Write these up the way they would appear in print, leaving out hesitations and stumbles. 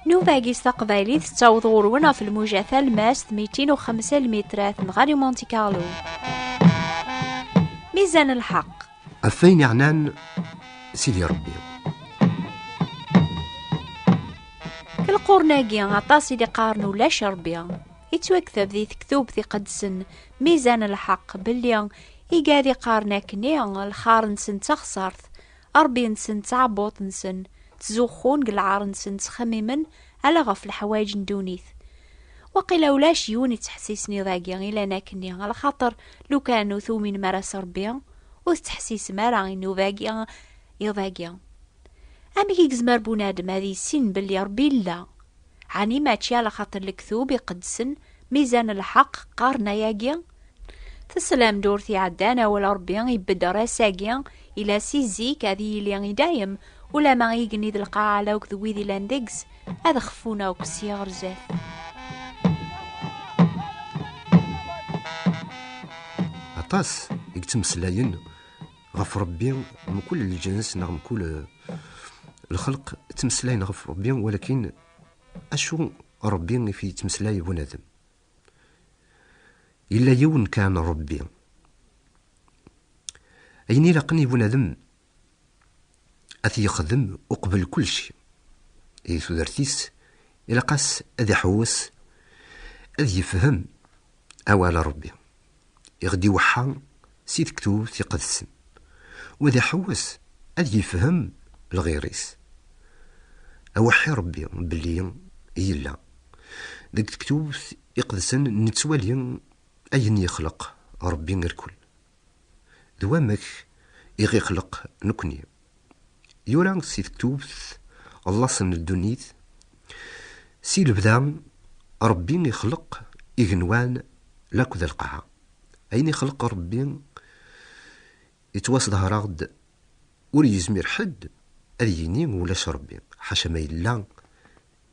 نوفاكيس تقبايليت تتعوض غرونا في الموجة ثالماس 205 المترات من غادي مونتي كارلو. ميزان الحق أفين يعنان سيدي ربي. كل قرناقيا عطاسي دي قارنو لاش ربيا يتوكثب ذي تكتوب ذي قدسن ميزان الحق باللي إيقاذي قارناكني الخار نسن تخسرت أربي نسن تعبوط نسن تزوخون قلعار نسن تخممن على غف الحوايج ندونيث. وقيلا ولاش يوني تحسيسني ذاقيا إلا ناكني على خاطر لو كانوا ثومين مراس ربيا وتحسيس مرا إنو ذاقيا يضاقيا. أمي كي زمر بنادم هذي السن باللي ربي لا عني ماتشي على خاطر الكذوب يقدسن ميزان الحق قارنا ياقيا. تسلام دورتي عدانا ولا ربيا يبدا راساقيا إلى سيزيك هذي اللي دايم ولا ما يقني ذي القاعة على وكذوي ذي لاندكس هذا خفونا وكسيا غرزات. عطاس يتمسلاين غف ربي من كل الجنس نغم كل الخلق تمسلاين غف ربي، ولكن أشو ربي في تمسلاي بنادم إلا يون كان ربي أيني لقني بنادم أثي يخدم أقبل كل شيء إيثو درتيس إلا قاس أذي حوس أذي يفهم أولا ربي يغدي وحا سيد كتوب في قدسن وذي حوس أذي يفهم الغيريس أوحي ربي بلي يلا ذاك كتوب يقدسن نتوالي أين يخلق ربي غير كل دوامك يغي يخلق نكني يوران سيد كتوب الله سن الدنيت سي البدا ربي يخلق إغنوان لاكو ذا القاعة أين يخلق ربي يتواصل هراغد ولي يزمير حد أذيني ولاش ربي حاشا ما يلا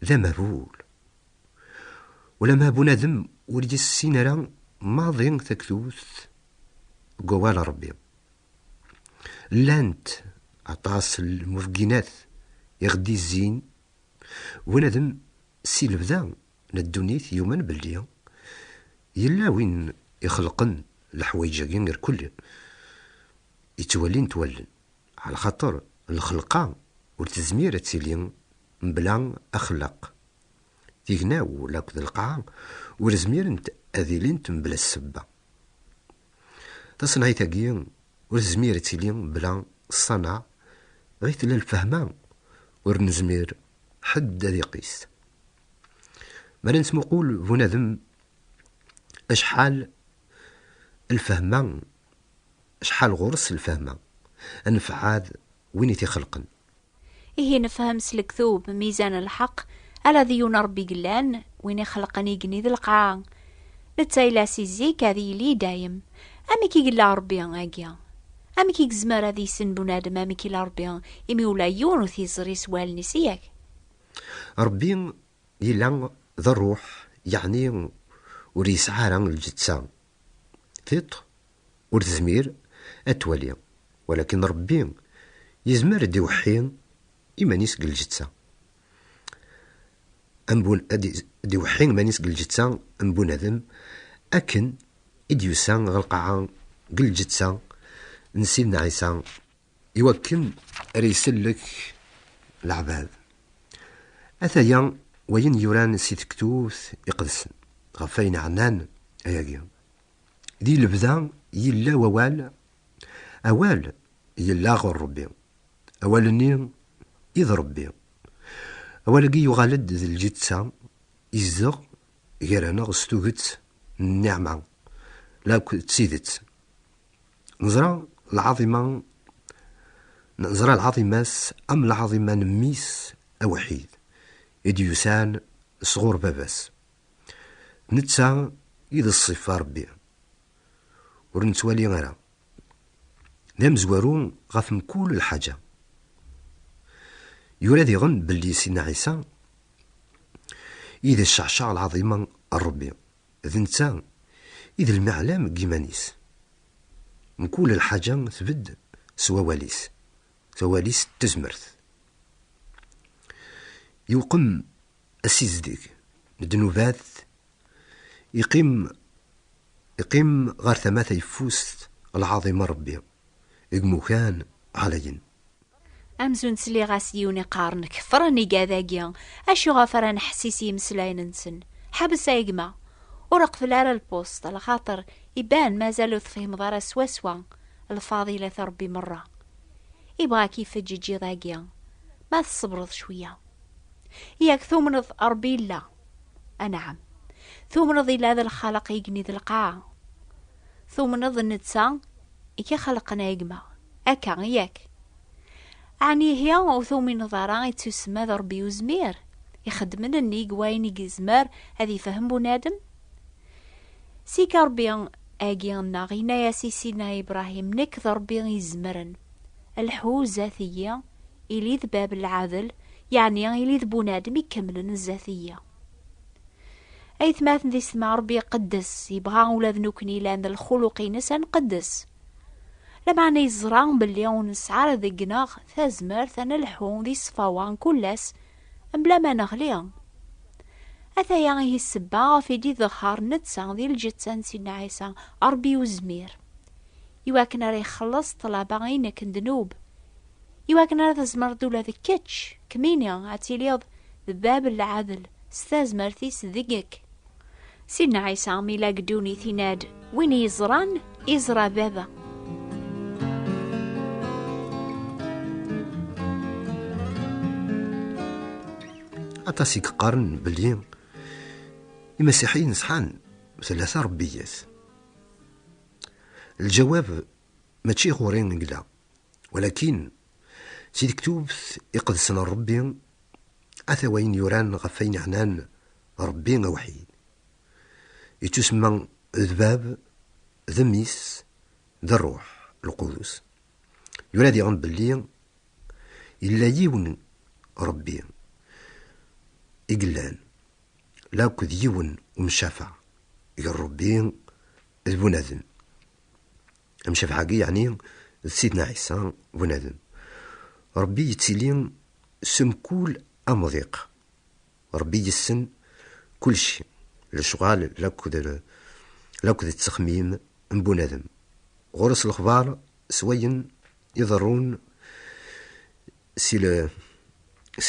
ذا مهبول ولا مهبو نادم ولي السينارا ماضي تكتوث قوال ربي لانت عطاس المفقينات يغدي الزين ونادم سي البدا ندونيت يوما باللي يلا وين يخلقن الحوايج غير كل يتولين تولن على خاطر الخلقة والتزمير تسيلين بلا أخلاق تيغناو ولا كذا القاعة ورزمير انت أذيلين بلا السبة تصنعي تاقيين ورزمير تسيلين بلا الصنع غيث للفهمان ورنزمير حد ذي قيس ما نسمو قول بنادم أشحال الفهمان شحال غرس الفهمة أنفعاد وين تخلقن إيه نفهم سلكثوب ميزان الحق الذي ينربي قلان وين يخلقني قني ذي القاع لتايلا سيزيك هذي لي دايم أمي كي قلا ربي أجيا أمي كي زمر هذي سن بنادم أمي كي لربي إمي ولا يونو ثيزري سوال نسيك ربي يلا ذا الروح يعني وريس عارن الجتسان تيط ورتزمير أتولي، ولكن ربي يزمر دي وحين إيمانيس قل جتسا أنبون دي وحين مانيس قل جتسا أنبون هذم أكن إديوسان غلقعان قل جتسا نسينا عيسى يوكن ريسلك العباد أثيا وين يوران سيد كتوث يقدسن غفين عنان أياقيا دي البدا يلا ووال أوال يلا غر ربي أولني إذ ربي أولقي يغالد ذي الجتسا يزغ غير أنا غستوغت النعمة لا تسيدت نزرى العظيمة نزرى العظيماس أم العظيمة نميس أوحيد إديوسان صغور باباس نتسا إذا الصفة ربي ورنتوالي غيرها لا مزوارون غاف كل الحاجة يولاد يغن باللي سيدنا عيسى إذا الشعشع العظيمة الربي ذنتا إذا المعلم قيمانيس نقول الحاجة تبد سواليس تزمرت يقم السيزديك الدنوبات يقيم غير ثماثة يفوس العظيم ربي يقمو كان علين أمزون سلي غاسيوني قارنك فراني قاذاقيا أشو غفران حسيسي مسلاين نسن حبس أيقما ورق في البوست على خاطر يبان ما زالوا تفهم ضارة سوا الفاضلة ربي مرة يبغى كيف تجي ضاقيا ما تصبرض شوية ياك ثومنض أربي لا أنعم ثومنض إلى هذا الخلق يقني ذا القاعة ثومنض النتسا إكي خلقنا يقما أكا ياك عني هي وثومي نظارا يتسمى ذا ربي وزمير يخدمن النيق وين يزمر هذي يفهم بنادم سيكا ربي أجينا غينا يا سيسينا إبراهيم نك ذا ربي يزمرن الحوز ذاتية إلي باب العدل يعني إلي بنادم يكملن الذاتية أي ثماث ذي سمع ربي قدس يبغى ولاد نوكني لان الخلقين نقدس لما نيزران باللي ونسعر ذي قناغ ثازمر ثنا الحون ذي صفوان كلاس بلا ما نغليان أثايا هي السبا في دي ذخار نتسا ذي الجتسان سينا عيسى أربي وزمير يواكن راه يخلص طلابا غينك ندنوب يواكن راه تزمر دولا ذي كتش كمينيا عتيليض ذباب العدل ستازمر ثيس ذيقك سينا عيسى ميلا قدوني ثيناد وين يزران يزرى بابا أتاسيك قارن بلي المسيحيين صحان ثلاثة ربيات الجواب ماشي غورين نقلا ولكن سيدي كتوب يقدسنا ربي أثوين يوران غفين عنان ربي وحيد يتسمى ذباب ذميس ذا الروح القدس يولاد يغن بلي إلا يون ربي إقلان لا كذ يون ومشافع يربي البنادم مشافع يعني سيدنا عيسى بنادم ربي يتسلين سمكول أمضيق ربي يسن كل شيء الشغال لا كذ التخميم بنادم غرس الخبار سوين يضرون سي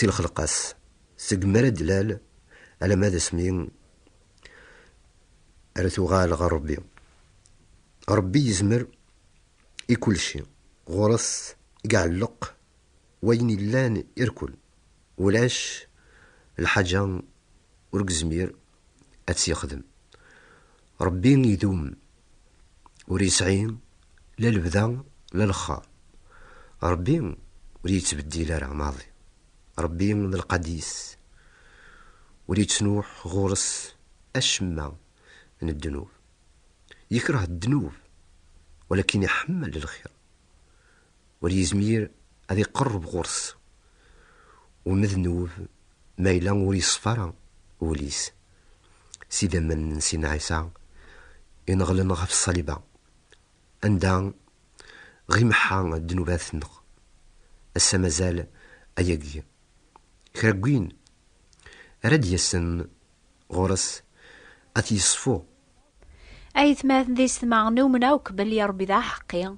الخلقاس سقمر دلال على ماذا سمين رتوغال غا ربي يزمر كل شيء غرس يقعلق وين اللان يركل ولاش الحاجة ورق زمير أتسيخدم ربي يدوم وريسعين لا البدا لا الخار ربي وريتبدي لا ماضي ربي من القديس وريتسنوح غورس أشمع من الذنوب يكره الذنوب ولكن يحمل الخير وريزمير هذا يقرب غرس ومذنوب مايلا وريصفر وليس سيدا من سينا عيسى ينغلن غف الصليبة عندها غي محا الذنوبات النغ أسا مازال أياقيا كراكوين راد يسن غورس أتيصفو أي ثماث ذي سمع نومنا وقبل يا ربي ذا حقيا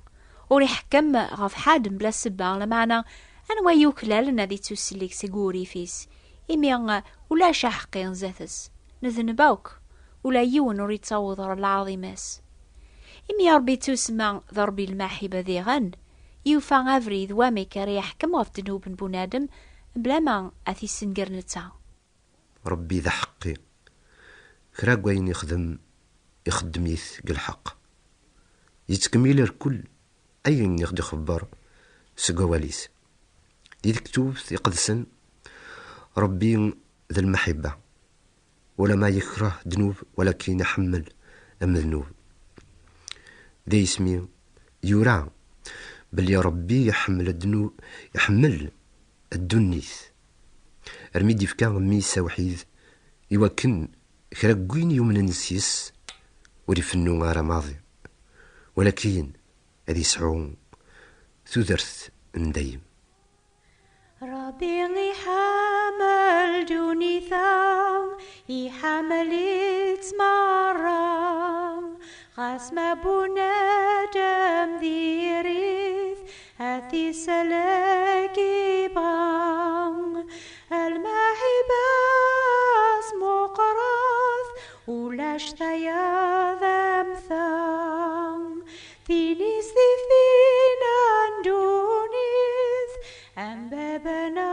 وريحكم غف حادم بلا سبا لمعنى أنوا يوكلا لنا ذي تسليك سيقوري فيس إمي ولا شاحقين زاثس نذنباوك ولا يون وريد تصوضر العظيماس إمي يا ربي تسمع ضربي الماحبة ذي غن يوفا غافري ذوامي كريح كم وفد نوب بنادم بلا ما أثي سنقرنتا ربي ذا حقي كراكوين يخدم يثق الحق يتكمل الكل أين يخدي خبر سقواليس دي كتوب يقدسن ربي ذا المحبة ولا ما يكره ذنوب ولكن يحمل الذنوب ذي اسمي يورا بل يا ربي يحمل الذنوب يحمل الدنيث رميدي فكا ميسا وحيد يوكن كراكوين يوم ننسيس وريفنو غير ماضي ولكن هذه يسعو تودرت ندايم. ربي يحمل دوني ثام يحمل يتمرم غاس ما بنادم ذي ريث هاتي سلاكي بام المحباس مقراث ولاش ثيا ذم ثام ثينيس ذي فينا دونيث أم بابنا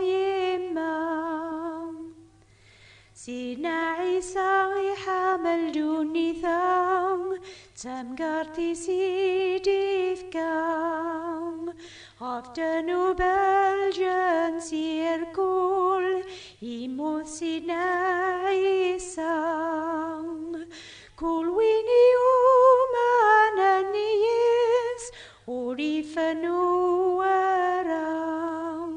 يمام سيدنا عيسى يحمل دوني ثام تمقرتي سيدي فكام غفتنو بالجنس يركول يموت سيدنا عيسى كل وين يوم أنا نيس وريفنو ورام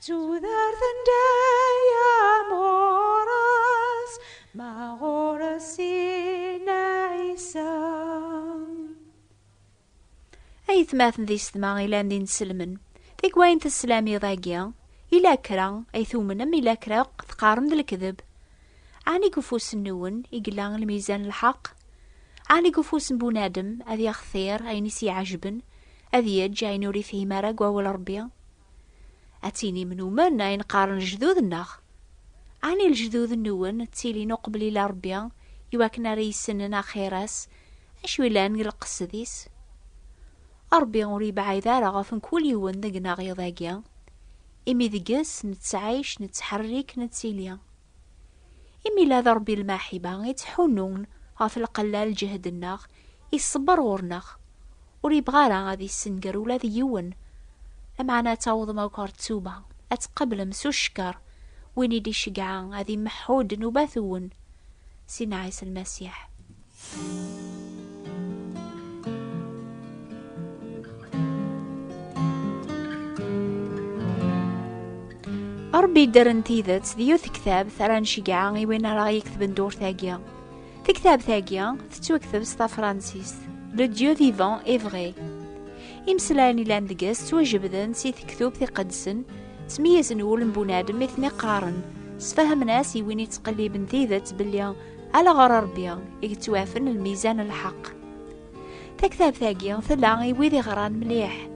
تودار ثندايا مورس ما غورسينا عيسى أي ثماثن ذي ستما إلا ندين سلمن ذيك وين تسلامي ضاقيا إلا كرا أي ثومنم إلا كرا ثقارن ذا الكذب عاني قفوس النون يقلان الميزان الحق عاني قفوس بونادم أذي أخثير أي نسي عجبن أذي يج أي نوري فيه مرق وأول ربيا أتيني منو من أي نقارن الجذوذ الناخ عاني الجذوذ النون تسيلي نقبل إلى ربيا يواكنا ريسننا خيراس أشويلان يلقص ذيس أربيا وري بعيدا رغفن كل يوم ذقنا غيضاقيا إمي ذقس نتسعيش نتحرك نتسيليا إمي لا ضربي الماحبة يتحنون غاف القلال جهد الناغ يصبر ورناغ وريبغارا غادي السنقر ولا ذي يون أمعنا تاوض موكار تسوبة أتقبل مسو الشكر وين يدي شقعان غادي محود نباثون سينا عيسى المسيح. أربي درن تيذت ديوث كتاب ثران شقعان وين راه يكتب دور ثاقيا في كتاب ثاقيا تتوكتب ستا فرانسيس لو ديو فيفون اي فغي يمسلاني لاندقس توجبدن سي تكتب في قدسن تميزن ولن بونادم مثني قارن سفهم ناسي وين يتقلبن تيذت بليا على غرار بيا يتوافن الميزان الحق تكتاب ثاقيا ثلا ويدي غران مليح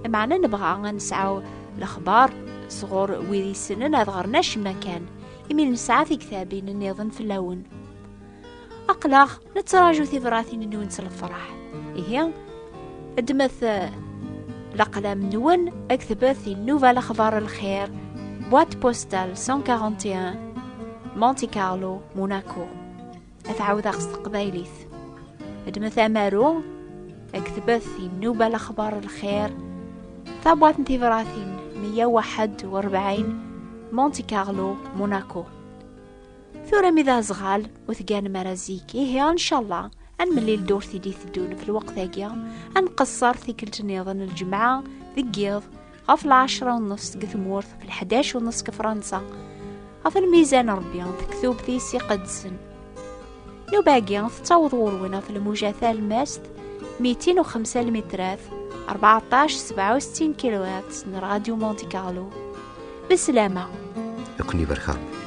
معنا نبغى نسعو الأخبار صغور ويدي سنن أذغرناش مكان يمين نسعى في كتابين النظن في اللون أقلق نتراجو ثبراثين نونس الفرح إيه أدمث الأقلام نون أكتبث النوفا الأخبار الخير بوات بوستال 141 مونتي كارلو موناكو أتعود أقصد قبايليث أدمث أمارو أكتبث النوبة الأخبار الخير ثابوات ثبراثين 141 مونتي كارلو موناكو ثورة مذا زغال وثقان مرازيك إيه إن شاء الله أنملي الدور ثدي ثدون في الوقت هاقيا أنقصر ثيكلت نيضان الجمعة ذقيض غف 10:30 قثمورث في 11:30 كفرنسا غف الميزان ربيان تكتوب ثيسي قدسن نو باقيان تتاوض ورونا في المجاثة الماست 205 المترات 14-67 كيلوات من راديو مونتي كارلو. بالسلامة. يكوني برخان.